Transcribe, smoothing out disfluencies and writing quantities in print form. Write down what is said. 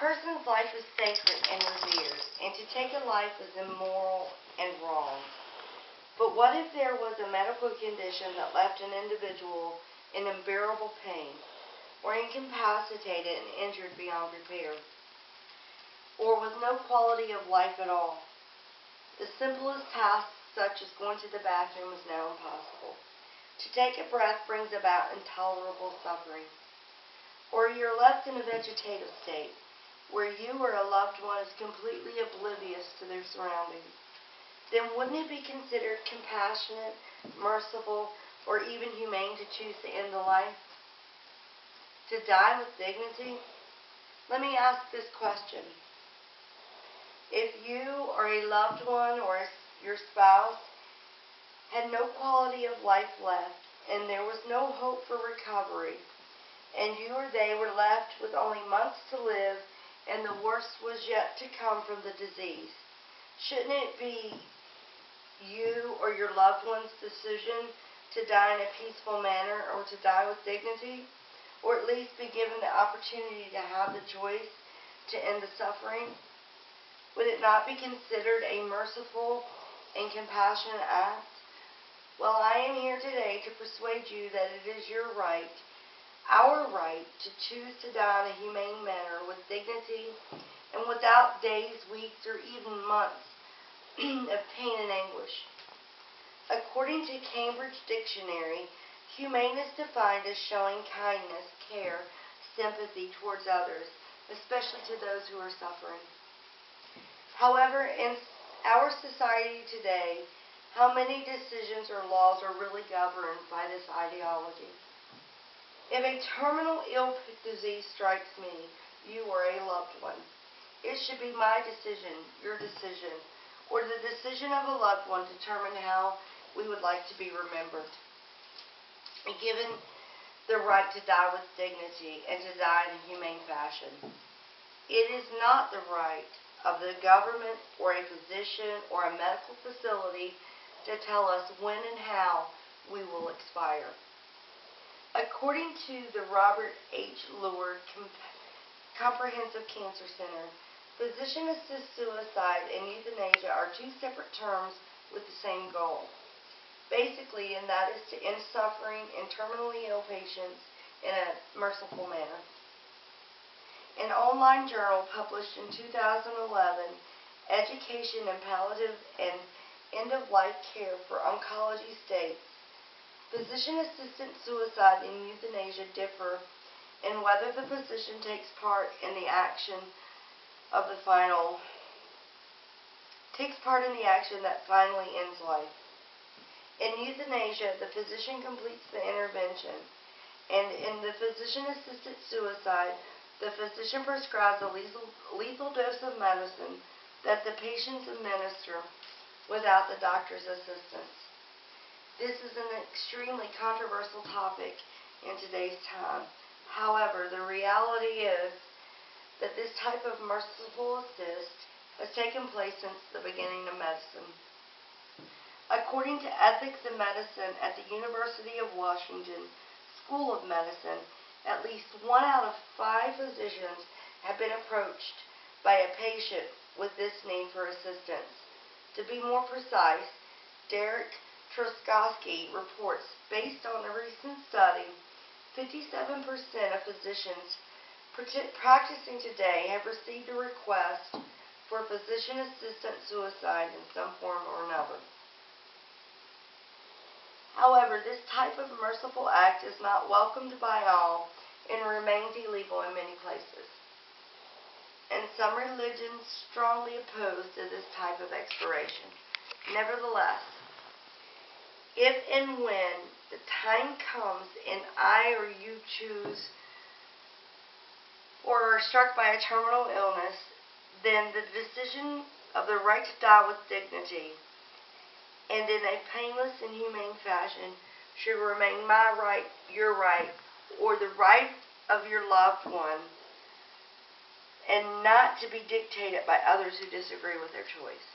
person's life is sacred and revered, and to take a life is immoral and wrong. But what if there was a medical condition that left an individual in unbearable pain, or incapacitated and injured beyond repair, or with no quality of life at all? The simplest tasks, such as going to the bathroom, is now impossible. To take a breath brings about intolerable suffering. Or you're left in a vegetative state, where you or a loved one is completely oblivious to their surroundings. Then wouldn't it be considered compassionate, merciful, or even humane to choose to end the life? To die with dignity? Let me ask this question. If you or a loved one or your spouse had no quality of life left, and there was no hope for recovery, and you or they were left with only months to live, and the worst was yet to come from the disease, shouldn't it be you or your loved one's decision to die in a peaceful manner, or to die with dignity, or at least be given the opportunity to have the choice to end the suffering? Would it not be considered a merciful and compassionate act? Well, I am here today to persuade you that it is your right, our right, to choose to die in a humane manner with dignity and without days, weeks, or even months of pain and anguish. According to Cambridge Dictionary, humane is defined as showing kindness, care, sympathy towards others, especially to those who are suffering. However, in our society today, how many decisions or laws are really governed by this ideology? If a terminal ill disease strikes me, you or a loved one, it should be my decision, your decision, or the decision of a loved one to determine how we would like to be remembered. Given the right to die with dignity and to die in a humane fashion, it is not the right of the government or a physician or a medical facility to tell us when and how we will expire. According to the Robert H. Lord Comprehensive Cancer Center, physician-assisted suicide and euthanasia are two separate terms with the same goal. Basically, and that is to end suffering in terminally ill patients in a merciful manner. An online journal published in 2011, Education in Palliative and End-of-Life Care for Oncology states, physician-assisted suicide and euthanasia differ in whether the physician takes part in the action that finally ends life. In euthanasia, the physician completes the intervention, and in the physician-assisted suicide, the physician prescribes a lethal dose of medicine that the patients administer without the doctor's assistance. This is an extremely controversial topic in today's time. However, the reality is that this type of merciful assist has taken place since the beginning of medicine. According to Ethics in Medicine at the University of Washington School of Medicine, at least 1 out of 5 physicians have been approached by a patient with this need for assistance. To be more precise, Derek Truskowski reports, based on a recent study, 57% of physicians practicing today have received a request for physician-assisted suicide in some form or another. However, this type of merciful act is not welcomed by all and remains illegal in many places. And some religions strongly oppose to this type of expiration. Nevertheless, if and when the time comes and I or you choose or are struck by a terminal illness, then the decision of the right to die with dignity and in a painless and humane fashion should remain my right, your right, or the right of your loved one, and not to be dictated by others who disagree with their choice.